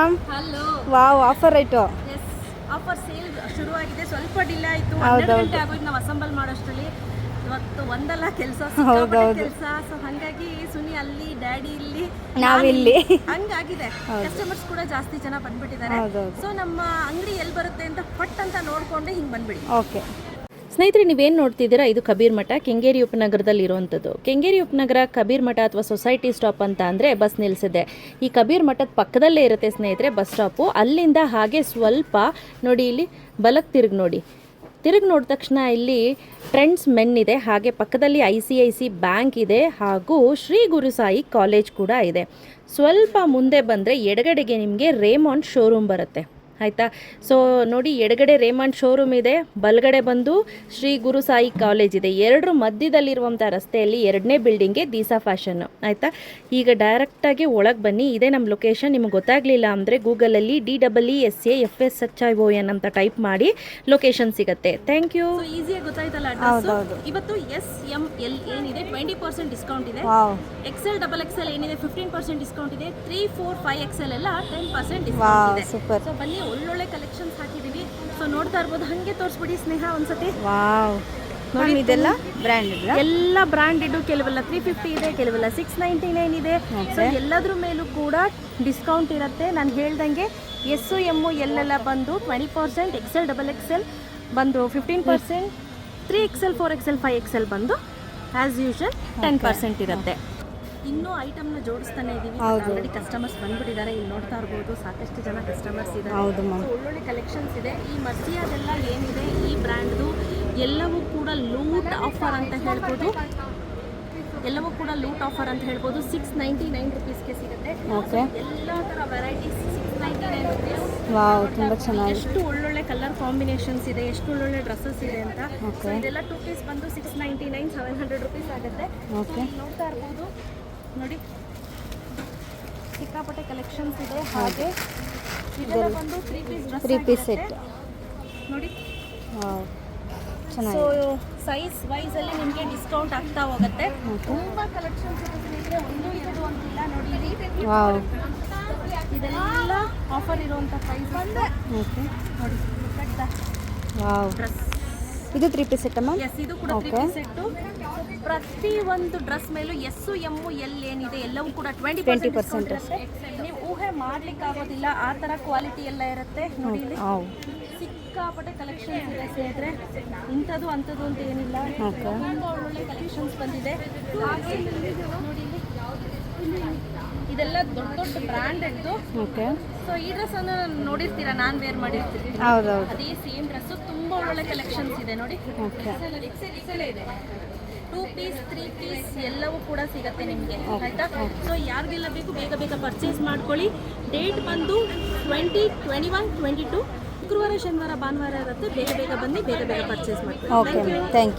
Ma'am. Hello. Wow, offer ಆಯಿತು. S, offer sale ಶುರುವಾಗಿದೆ. ಸ್ವಲ್ಪ ಡಿಲೇ ಆಯಿತು, 12 ಗಂಟೆ ಆಗೋಯ್ತು ನಾವು ಅಸೆಂಬಲ್ ಮಾಡೋಷ್ಟರಲ್ಲಿ. ಇವತ್ತು ಒಂದಲ್ಲ ಕೆಲಸ, ಕೆಲಸ. ಸೊ ಹಾಗಾಗಿ ಸುನಿ ಅಲ್ಲಿ, ಡ್ಯಾಡಿ ಇಲ್ಲಿ, ನಾವಿಲ್ಲಿ ಹಂಗಾಗಿದೆ. ಕಸ್ಟಮರ್ಸ್ ಕೂಡ ಜಾಸ್ತಿ ಜನ ಬಂದ್ಬಿಟ್ಟಿದ್ದಾರೆ. ಸೊ ನಮ್ಮ ಅಂಗಡಿ ಎಲ್ಲಿ ಬರುತ್ತೆ ಅಂತ ಪಟ್ ಅಂತ ನೋಡ್ಕೊಂಡೆ ಹಿಂಗೆ ಬಂದ್ಬಿಡಿ. ಓಕೆ ಸ್ನೇಹಿತರೆ, ನೀವೇನು ನೋಡ್ತಿದ್ದೀರಾ, ಇದು ಕಬೀರ್ ಮಠ, ಕೆಂಗೇರಿ ಉಪನಗರದಲ್ಲಿ ಇರುವಂಥದ್ದು. ಕೆಂಗೇರಿ ಉಪನಗರ ಕಬೀರ್ ಮಠ ಅಥವಾ ಸೊಸೈಟಿ ಸ್ಟಾಪ್ ಅಂತ ಅಂದರೆ ಬಸ್ ನಿಲ್ಲಿಸಿದೆ. ಈ ಕಬೀರ್ ಮಠದ ಪಕ್ಕದಲ್ಲೇ ಇರುತ್ತೆ ಸ್ನೇಹಿತರೆ ಬಸ್ ಸ್ಟಾಪು. ಅಲ್ಲಿಂದ ಹಾಗೆ ಸ್ವಲ್ಪ ನೋಡಿ, ಇಲ್ಲಿ ಬಲಕ್ಕೆ ತಿರುಗಿ ನೋಡಿದ ತಕ್ಷಣ ಇಲ್ಲಿ ಟ್ರೆಂಡ್ಸ್ ಮೆನ್ ಇದೆ. ಹಾಗೆ ಪಕ್ಕದಲ್ಲಿ ICIC ಬ್ಯಾಂಕ್ ಇದೆ, ಹಾಗೂ ಶ್ರೀ ಗುರುಸಾಯಿ ಕಾಲೇಜ್ ಕೂಡ ಇದೆ. ಸ್ವಲ್ಪ ಮುಂದೆ ಬಂದರೆ ಎಡಗಡೆಗೆ ನಿಮಗೆ ರೇಮಾಂಡ್ ಶೋರೂಮ್ ಬರುತ್ತೆ, ಆಯಿತಾ. ಸೊ ನೋಡಿ, ಎಡಗಡೆ ರೇಮಾಂಡ್ ಶೋರೂಮ್ ಇದೆ, ಬಲಗಡೆ ಬಂದು ಶ್ರೀ ಗುರುಸಾಯಿ ಕಾಲೇಜ್ ಇದೆ. ಎರಡರ ಮಧ್ಯದಲ್ಲಿರುವಂಥ ರಸ್ತೆಯಲ್ಲಿ ಎರಡನೇ ಬಿಲ್ಡಿಂಗ್ಗೆ ದೀಸಾ ಫ್ಯಾಷನ್ನು, ಆಯಿತಾ. ಈಗ ಡೈರೆಕ್ಟಾಗಿ ಒಳಗೆ ಬನ್ನಿ. ಇದೇ ನಮ್ಮ ಲೊಕೇಶನ್. ನಿಮಗೆ ಗೊತ್ತಾಗಲಿಲ್ಲ ಅಂದರೆ ಗೂಗಲಲ್ಲಿ DEESAFSHION ಅಂತ ಟೈಪ್ ಮಾಡಿ ಲೊಕೇಶನ್ ಸಿಗುತ್ತೆ. Thank you. ಈಸಿಯಾಗಿ ಗೊತ್ತಾಯ್ತಲ್ಲ ಅಡ್ರೆಸ್. ಇವತ್ತು SML ಏನಿದೆ 20% ಡಿಸ್ಕೌಂಟ್ ಇದೆ. XL XXL ಏನಿದೆ 15% ಡಿಸ್ಕೌಂಟ್ ಇದೆ. 3, 4, 5XL ಎಲ್ಲ 10% ಡಿಸ್ಕೌಂಟ್ ಇದೆ. ಸೊ ಬನ್ನಿ, ಒಳ್ಳೊಳ್ಳೆ ಕಲೆಕ್ಷನ್ಸ್ ಹಾಕಿದೀವಿ. ಸೊ ನೋಡ್ತಾ ಇರ್ಬೋದು. ಹಂಗೆ ತೋರಿಸ್ಬಿಡಿ ಸ್ನೇಹ ಒಂದ್ಸತಿ. ವಾವ್, ನೋಡಿ ಇದೆಲ್ಲ ಬ್ರ್ಯಾಂಡೆಡ್, ಎಲ್ಲ ಬ್ರ್ಯಾಂಡೆಡ್. ಕೆಲವೆಲ್ಲ 350 ಇದೆ, ಕೆಲವೆಲ್ಲ 699 ಇದೆ. ಸೊ ಎಲ್ಲದ್ರ ಮೇಲೂ ಕೂಡ ಡಿಸ್ಕೌಂಟ್ ಇರುತ್ತೆ. ನಾನು ಹೇಳ್ದಂಗೆ S, M, L ಎಲ್ಲ ಬಂದು 20%, XL XXL ಬಂದು 15%, 3XL 4XL 5XL ಬಂದು ಆ್ಯಸ್ ಯೂಶುವಲ್ 10% ಇರುತ್ತೆ. ಇನ್ನೂ ಐಟಮ್ನ ಜೋಡಿಸ್ತಾನೆ ಇದ್ದೀವಿ. ಆಲ್ರೆಡಿ ಕಸ್ಟಮರ್ಸ್ ಬಂದ್ಬಿಟ್ಟಿದ್ದಾರೆ. ಇಲ್ಲಿ ನೋಡ್ತಾ ಇರ್ಬೋದು, ಸಾಕಷ್ಟು ಜನ ಕಸ್ಟಮರ್ಸ್ ಇದ್ದಾರೆ. ಒಳ್ಳೊಳ್ಳೆ ಕಲೆಕ್ಷನ್ಸ್ ಇದೆ. ಈ ಮರ್ಸಿಯಾದೆಲ್ಲ ಏನಿದೆ ಈ ಬ್ರ್ಯಾಂಡ್ದು ಎಲ್ಲವೂ ಕೂಡ ಲೂಟ್ ಆಫರ್ ಅಂತ ಹೇಳ್ಬೋದು. 699 ರುಪೀಸ್ಗೆ ಸಿಗುತ್ತೆ. ಎಲ್ಲ ಥರ ವೆರೈಟೀಸ್ 699 ರುಪೀಸ್. ವಾವ್, ತುಂಬ ಚೆನ್ನಾಗಿ. ಎಷ್ಟು ಒಳ್ಳೊಳ್ಳೆ ಕಲರ್ ಕಾಂಬಿನೇಷನ್ಸ್ ಇದೆ, ಎಷ್ಟು ಒಳ್ಳೊಳ್ಳೆ ಡ್ರೆಸ್ಸಸ್ ಇದೆ ಅಂತ. ಸೊ ಇದೆಲ್ಲ 2 ಪೀಸ್ ಬಂದು 699, 700 ರುಪೀಸ್ ಆಗುತ್ತೆ. ನೋಡ್ತಾ ಇರ್ಬೋದು ನೋಡಿ, ಸಿಕ್ಕಾಪಟ್ಟೆ ಕಲೆಕ್ಷನ್ಸ್ ಇದೆ. ಹಾಗೆ ಇದೆಲ್ಲ ಬಂದು 3 ಪೀಸ್ ಸೆಟ್ ನೋಡಿ. ಸೊ ಸೈಜ್ ವೈಸ್ ಅಲ್ಲಿ ನಿಮಗೆ ಡಿಸ್ಕೌಂಟ್ ಆಗ್ತಾ ಹೋಗುತ್ತೆ. ತುಂಬ ಕಲೆಕ್ಷನ್ಸ್ ಇದೆ, 1, 2 ಅಂತಿಲ್ಲ. ನೋಡಿ ಇಲ್ಲಿ ಇದೆಲ್ಲ ಆಫರ್ ಇರುವಂಥ ಪ್ರೈಸ್. ನೋಡಿ ಡ್ರೆಸ್, ಇದು 3 ಪೀಸ್ ಸೆಟ್ ಅಮ್ಮ. ಎಸ್, ಇದು ಕೂಡ 3 ಪೀಸ್ ಸೆಟ್ಟು. ಪ್ರತಿ ಒಂದು ಡ್ರೆಸ್ ಮೇಲೂ S, M, L ಏನಿದೆ ಎಲ್ಲವೂ ಕೂಡ 20% ಇರುತ್ತೆ. ನೀವು ಊಹೆ ಮಾಡ್ಲಿಕ್ಕೆ ಆಗೋದಿಲ್ಲ, ಆ ಥರ ಕ್ವಾಲಿಟಿ ಎಲ್ಲ ಇರುತ್ತೆ. ನೋಡಿ ಇಲ್ಲಿ ಸಿಕ್ಕಾಪಟ್ಟೆ ಕಲೆಕ್ಷನ್ಸ್ ಇದೆ ಸ್ನೇಹಿತರೆ. ಇಂಥದ್ದು ಅಂಥದ್ದು ಅಂತ ಏನಿಲ್ಲ, ತುಂಬ ಒಳ್ಳೊಳ್ಳೆ ಕಲೆಕ್ಷನ್ಸ್ ಬಂದಿದೆ. ಹಾಗೆ ನೋಡಿ ಇಲ್ಲಿ ಇದೆಲ್ಲ ದೊಡ್ಡ ಬ್ರ್ಯಾಂಡೆಡ್ದು. ಸೊ ಈ ಡ್ರೆಸ್ ಅನ್ನು ನೋಡಿರ್ತೀರಾ, ನಾನು ವೇರ್ ಮಾಡಿರ್ತೀನಿ. ಅದೇ ಸೇಮ್ ಡ್ರೆಸ್ಸು. ತುಂಬ ಒಳ್ಳೊಳ್ಳೆ ಕಲೆಕ್ಷನ್ಸ್ ಇದೆ ನೋಡಿ. 2 ಪೀಸ್ 3 ಪೀಸ್ ಎಲ್ಲವೂ ಕೂಡ ಸಿಗುತ್ತೆ ನಿಮಗೆ, ಆಯಿತಾ. ಸೊ ಯಾರಿಗೆಲ್ಲ ಬೇಕು ಬೇಗ ಪರ್ಚೇಸ್ ಮಾಡ್ಕೊಳ್ಳಿ. ಡೇಟ್ ಬಂದು 20, 21, 22 ಶುಕ್ರವಾರ, ಶನಿವಾರ, ಭಾನುವಾರ ಇರುತ್ತೆ. ಬೇಗ ಬನ್ನಿ, ಬೇಗ ಪರ್ಚೇಸ್ ಮಾಡ್ಕೊಳ್ಳಿ. Thank you.